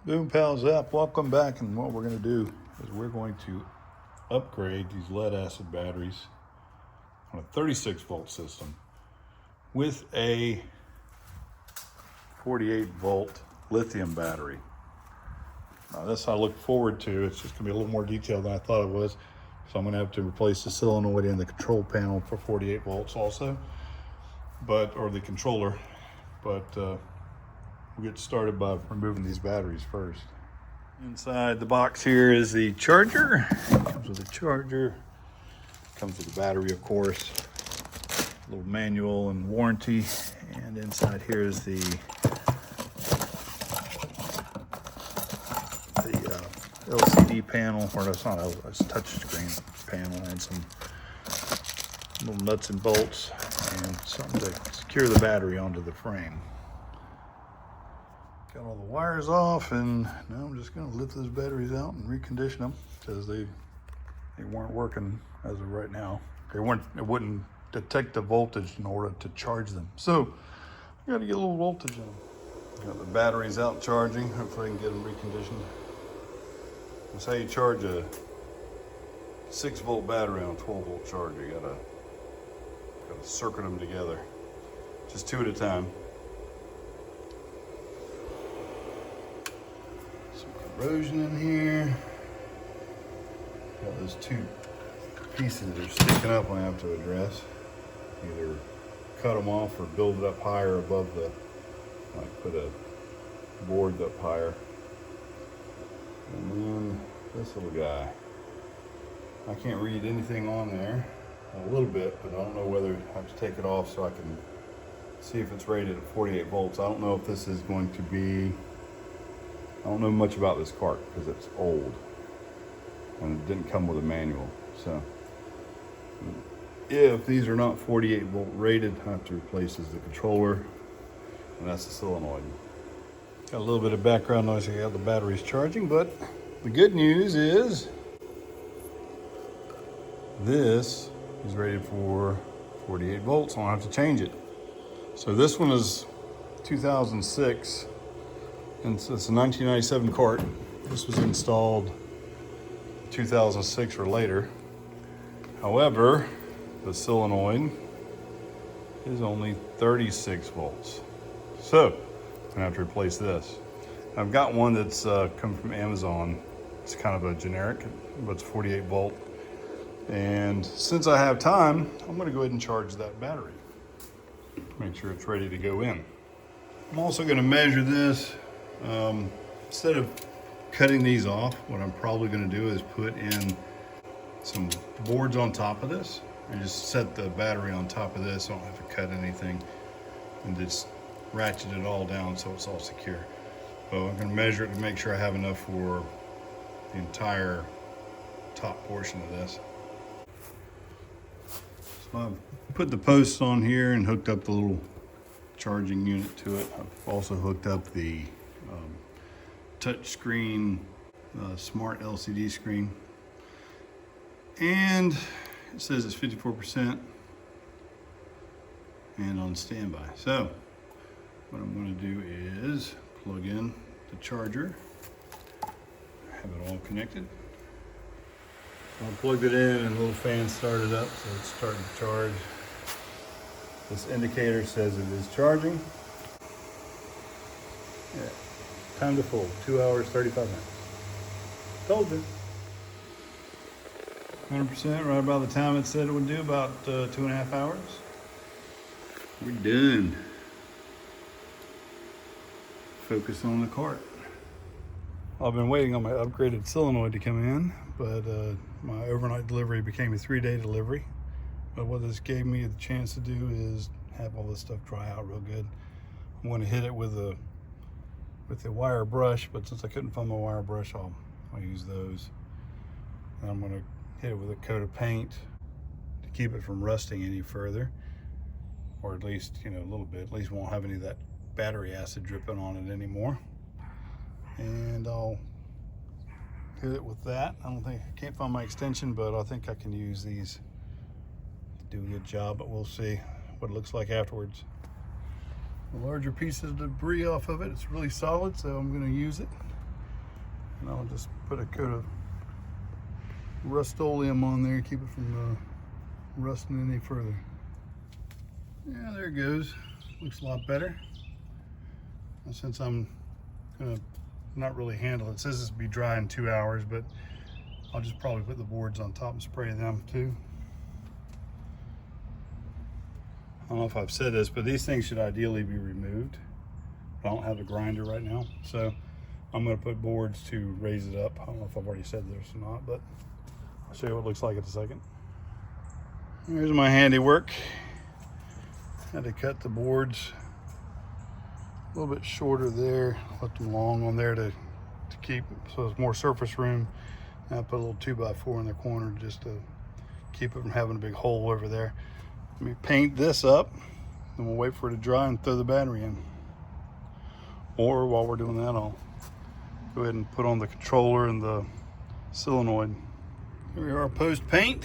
Boom Pals app, welcome back. And what we're going to do is we're going to upgrade these lead acid batteries on a 36 volt system with a 48 volt lithium battery. Now this I look forward to. It's just going to be a little more detailed than I thought it was. So I'm going to have to replace the solenoid and the control panel for 48 volts also, or the controller. But we'll get started by removing these batteries first. Inside the box here is the charger. Comes with a charger. Comes with a battery, of course. A little manual and warranty. And inside here is the LCD panel, or that's not it's a touch screen panel, and some little nuts and bolts and something to secure the battery onto the frame. Got all the wires off, and now I'm just going to lift those batteries out and recondition them because they weren't working as of right now. It wouldn't detect the voltage in order to charge them. So I got to get a little voltage in them. Got the batteries out charging. Hopefully I can get them reconditioned. That's how you charge a 6 volt battery on a 12 volt charger. You gotta circuit them together, just two at a time. Some corrosion in here. Got those two pieces that are sticking up I have to address. Either cut them off or build it up higher above like put a board up higher. And then this little guy. I can't read anything on there. A little bit, but I don't know whether I have to take it off so I can see if it's rated at 48 volts. I don't know if this is going to be, I don't know much about this cart because it's old and it didn't come with a manual. So if these are not 48 volt rated, I have to replace the controller, and that's the solenoid. Got a little bit of background noise here. The battery's charging, but the good news is this is rated for 48 volts. I don't have to change it. So this one is 2006, and it's a 1997 cart. This was installed 2006 or later. However, the solenoid is only 36 volts. So I'm gonna have to replace this. I've got one that's come from Amazon. It's kind of a generic, but it's 48 volt. And since I have time, I'm gonna go ahead and charge that battery. Make sure it's ready to go in. I'm also gonna measure this. Instead of cutting these off, what I'm probably gonna do is put in some boards on top of this and just set the battery on top of this so I don't have to cut anything, and just ratchet it all down so it's all secure. So I'm gonna measure it to make sure I have enough for the entire top portion of this. So I've put the posts on here and hooked up the little charging unit to it. I've also hooked up the touch screen, smart LCD screen. And it says it's 54% and on standby. So what I'm going to do is plug in the charger, have it all connected. I plugged it in and the little fan started up, so it's starting to charge. This indicator says it is charging. Yeah. Time to full, 2 hours, 35 minutes. Told you. 100%, right about the time it said it would do, about 2.5 hours. We're done. Focus on the cart. I've been waiting on my upgraded solenoid to come in, but my overnight delivery became a 3-day delivery. But what this gave me the chance to do is have all this stuff dry out real good. I'm going to hit it with the wire brush, but since I couldn't find my wire brush, I'll use those. And I'm going to hit it with a coat of paint to keep it from rusting any further, or at least, a little bit. At least won't have any of that battery acid dripping on it anymore. And I'll hit it with that. I can't find my extension, but I think I can use these to do a good job, but we'll see what it looks like afterwards. The larger pieces of debris off of it, it's really solid, so I'm going to use it. And I'll just put a coat of Rust-Oleum on there, keep it from rusting any further. Yeah, there it goes. Looks a lot better. And since I'm gonna not really handle it, it says this will be dry in 2 hours, but I'll just probably put the boards on top and spray them too. I don't know if I've said this, but these things should ideally be removed. I don't have a grinder right now, so I'm gonna put boards to raise it up. I don't know if I've already said this or not, but I'll show you what it looks like in a second. Here's my handiwork. Had to cut the boards a little bit shorter there, left them long on there to keep, so there's more surface room. And I put a little 2x4 in the corner just to keep it from having a big hole over there. Let me paint this up, and we'll wait for it to dry and throw the battery in. Or while we're doing that, I'll go ahead and put on the controller and the solenoid. Here we are post paint.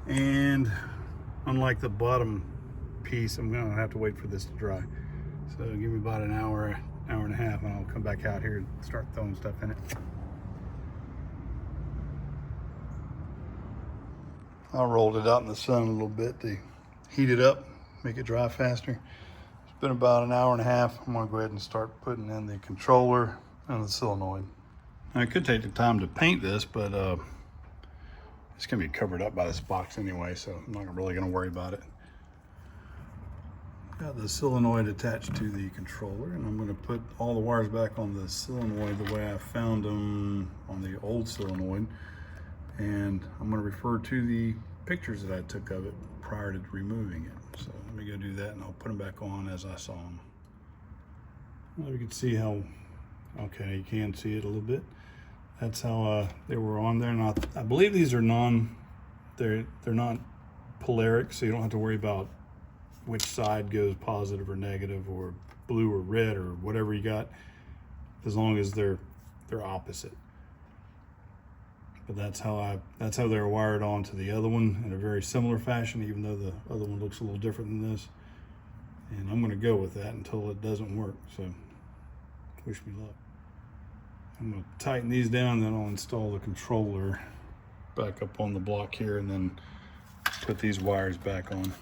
And unlike the bottom piece, I'm gonna have to wait for this to dry. So give me about an hour, hour and a half, and I'll come back out here and start throwing stuff in it. I rolled it out in the sun a little bit to heat it up, make it dry faster. It's been about an hour and a half. I'm gonna go ahead and start putting in the controller and the solenoid. Now, I could take the time to paint this, but it's gonna be covered up by this box anyway, so I'm not really gonna worry about it. Got the solenoid attached to the controller, and I'm gonna put all the wires back on the solenoid the way I found them on the old solenoid. And I'm gonna refer to the pictures that I took of it prior to removing it. So let me go do that, and I'll put them back on as I saw them. Well, you can see how, okay, you can see it a little bit. That's how they were on there. And I believe these are they're not polaric, so you don't have to worry about which side goes positive or negative or blue or red or whatever you got, as long as they're opposite. But that's how they're wired onto the other one in a very similar fashion, even though the other one looks a little different than this. And I'm gonna go with that until it doesn't work, so wish me luck. I'm gonna tighten these down, then I'll install the controller back up on the block here and then put these wires back on.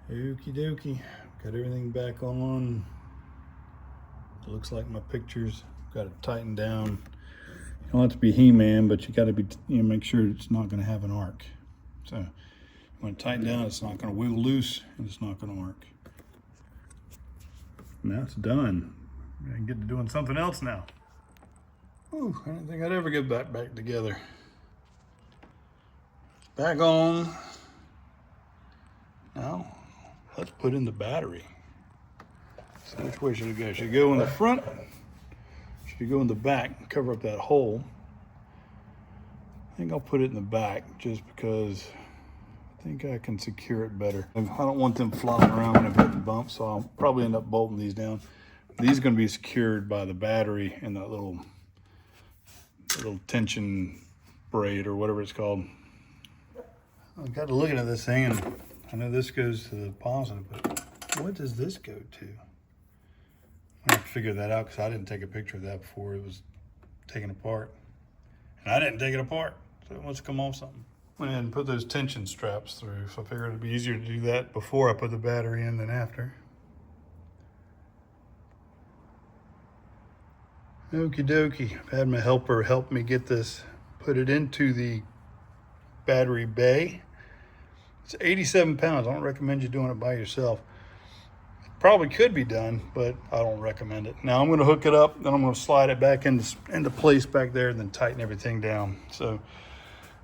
Okie dokie, got everything back on. It looks like my pictures. Got it tightened down. You don't have to be He-Man, but you gotta be, make sure it's not gonna have an arc. So you wanna tighten down, it's not gonna wiggle loose, and it's not gonna arc. Now it's done. I can get to doing something else now. Ooh, I didn't think I'd ever get back together. Back on. Now, let's put in the battery. So which way should it go? Should it go in the front? Should it go in the back and cover up that hole? I think I'll put it in the back just because I think I can secure it better. I don't want them flopping around when I've hit the bump, so I'll probably end up bolting these down. These are going to be secured by the battery and that little tension braid or whatever it's called. I've got to look at this thing, and I know this goes to the positive, but what does this go to? I have to figure that out because I didn't take a picture of that before it was taken apart. And I didn't take it apart, so it must come off something. Went ahead and put those tension straps through, so I figured it'd be easier to do that before I put the battery in than after. Okie dokie, I've had my helper help me get this, put it into the battery bay. It's 87 pounds, I don't recommend you doing it by yourself. It probably could be done, but I don't recommend it. Now I'm gonna hook it up, then I'm gonna slide it back into place back there and then tighten everything down. So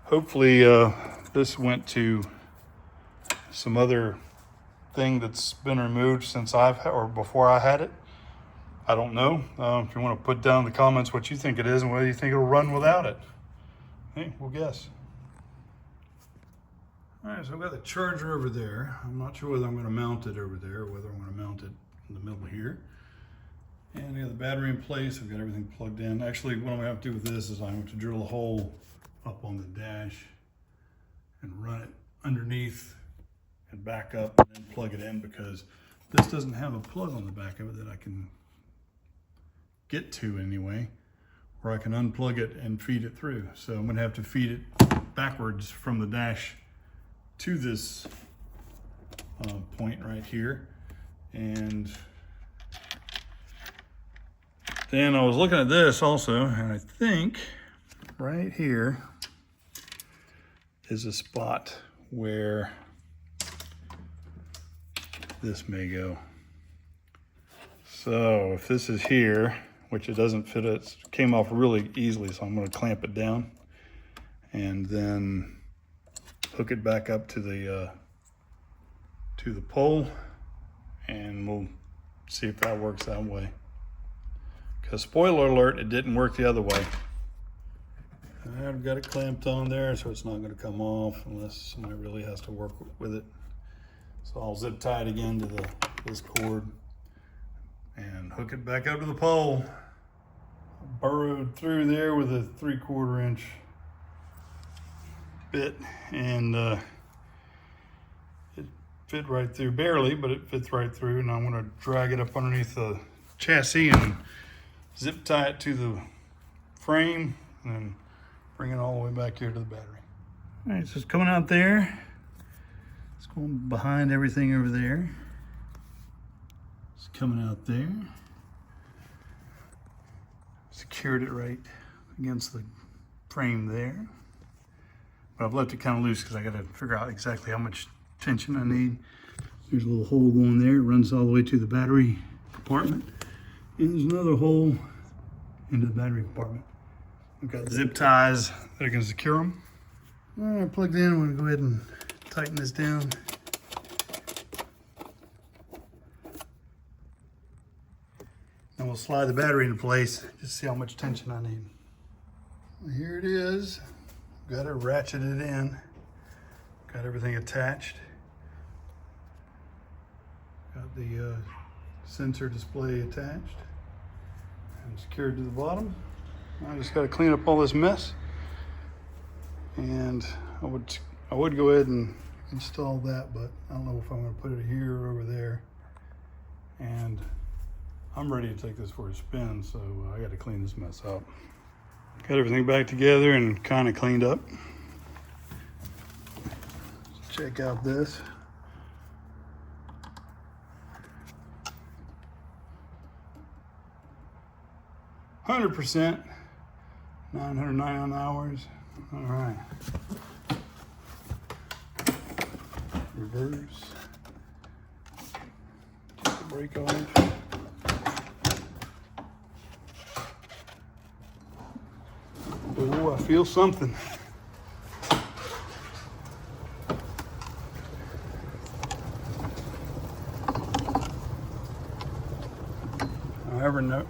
hopefully this went to some other thing that's been removed since or before I had it. I don't know. If you want to put down in the comments what you think it is and whether you think it'll run without it. Hey, we'll guess. All right, so I've got the charger over there. I'm not sure whether I'm going to mount it over there or whether I'm going to mount it in the middle here. And I got the battery in place. I've got everything plugged in. Actually, what I'm going to have to do with this is I'm going to drill a hole up on the dash and run it underneath and back up and then plug it in, because this doesn't have a plug on the back of it that I can get to anyway, where I can unplug it and feed it through. So I'm gonna have to feed it backwards from the dash to this point right here. And then I was looking at this also, and I think right here is a spot where this may go. So if this is here, which it doesn't fit, it came off really easily, so I'm going to clamp it down and then hook it back up to the pole, and we'll see if that works that way. Because spoiler alert, it didn't work the other way. I've got it clamped on there, so it's not going to come off unless somebody really has to work with it. So I'll zip tie it again to this cord and hook it back up to the pole. Burrowed through there with a 3/4 inch bit, and it fit right through, barely, but it fits right through. And I'm going to drag it up underneath the chassis and zip tie it to the frame, and then bring it all the way back here to the battery. All right, so it's coming out there. It's going behind everything over there. It's coming out there. Secured it right against the frame there. But I've left it kind of loose because I got to figure out exactly how much tension I need. There's a little hole going there. It runs all the way to the battery compartment. And there's another hole into the battery compartment. I've got zip ties that are going to secure them. All right, plugged in. I'm going to go ahead and tighten this down. And we'll slide the battery into place, just see how much tension I need. Well, here it is. Got it ratcheted in. Got everything attached. Got the sensor display attached and secured to the bottom. I just got to clean up all this mess, and I would go ahead and install that, but I don't know if I'm going to put it here or over there. And I'm ready to take this for a spin, so I got to clean this mess up. Got everything back together and kind of cleaned up. Check out this. "100%, 999 hours. All right. Reverse. Take the brake off. Oh, I feel something.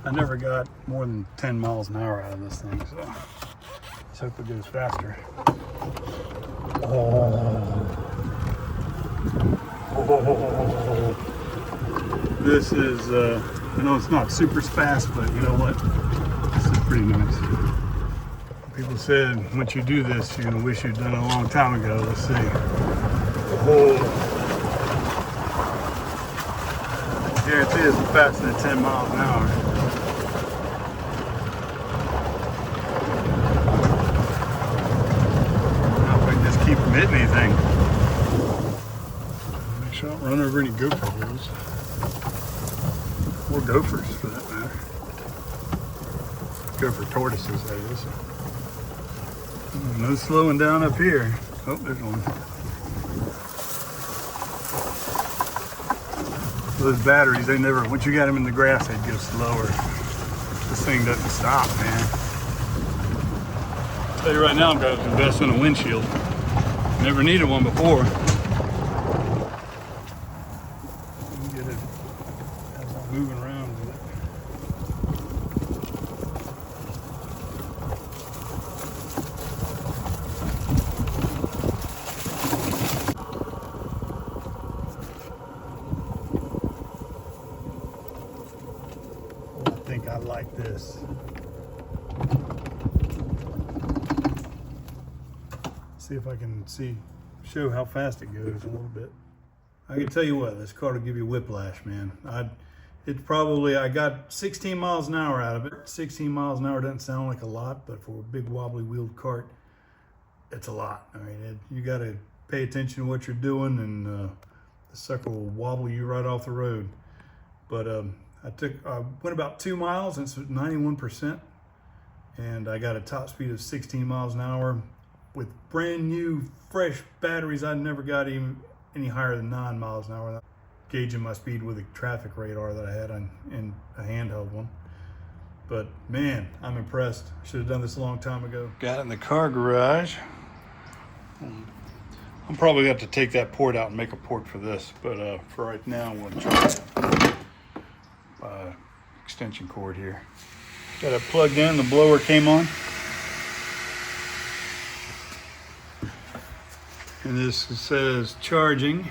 I never got more than 10 miles an hour out of this thing, so let's hope it goes faster. This is, I know it's not super fast, but you know what? This is pretty nice. People said once you do this, you're gonna wish you'd done it a long time ago. Let's see. Guarantee it's faster than 10 miles an hour. Now if I can just keep from hitting anything. Make sure I don't run over any gopher holes. Or gophers for that matter. Gopher tortoises, that is. No slowing down up here. Oh, there's one. Those batteries, they never, once you got them in the grass, they'd go slower. This thing doesn't stop, man. I'll tell you right now, I'm going to invest in a windshield. Never needed one before. Get it as I'm moving around with it. I like this. See if I can show how fast it goes a little bit. I can tell you what, this car will give you whiplash, man. It's probably, I got 16 miles an hour out of it. 16 miles an hour doesn't sound like a lot, but for a big wobbly wheeled cart, it's a lot. I mean, you got to pay attention to what you're doing, and the sucker will wobble you right off the road. But I went about 2 miles, and it's 91%. And I got a top speed of 16 miles an hour with brand new, fresh batteries. I never got even any higher than 9 miles an hour. Gauging my speed with a traffic radar that I had in a handheld one. But man, I'm impressed. Should have done this a long time ago. Got it in the car garage. I'm probably going to have to take that port out and make a port for this, but for right now, I'm going to charge it by extension cord here. Got it plugged in, the blower came on. And this says charging.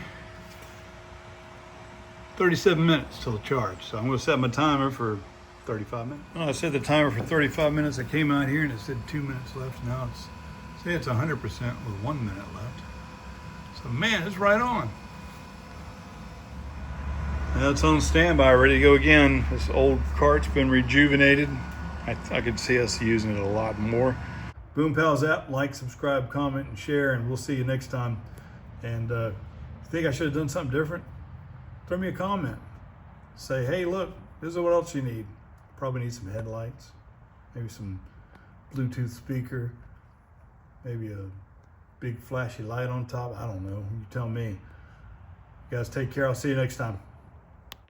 37 minutes till the charge. So I'm going to set my timer for 35 minutes. Well, I set the timer for 35 minutes. I came out here and it said 2 minutes left. Now it's 100% with 1 minute left. So man, it's right on. Now it's on standby, ready to go again. This old cart's been rejuvenated. I could see us using it a lot more. Boom Pals app, like, subscribe, comment, and share, and we'll see you next time. And if you think I should have done something different, throw me a comment. Say, hey, look, this is what else you need. Probably need some headlights, maybe some Bluetooth speaker, maybe a big flashy light on top. I don't know. You tell me. You guys take care. I'll see you next time.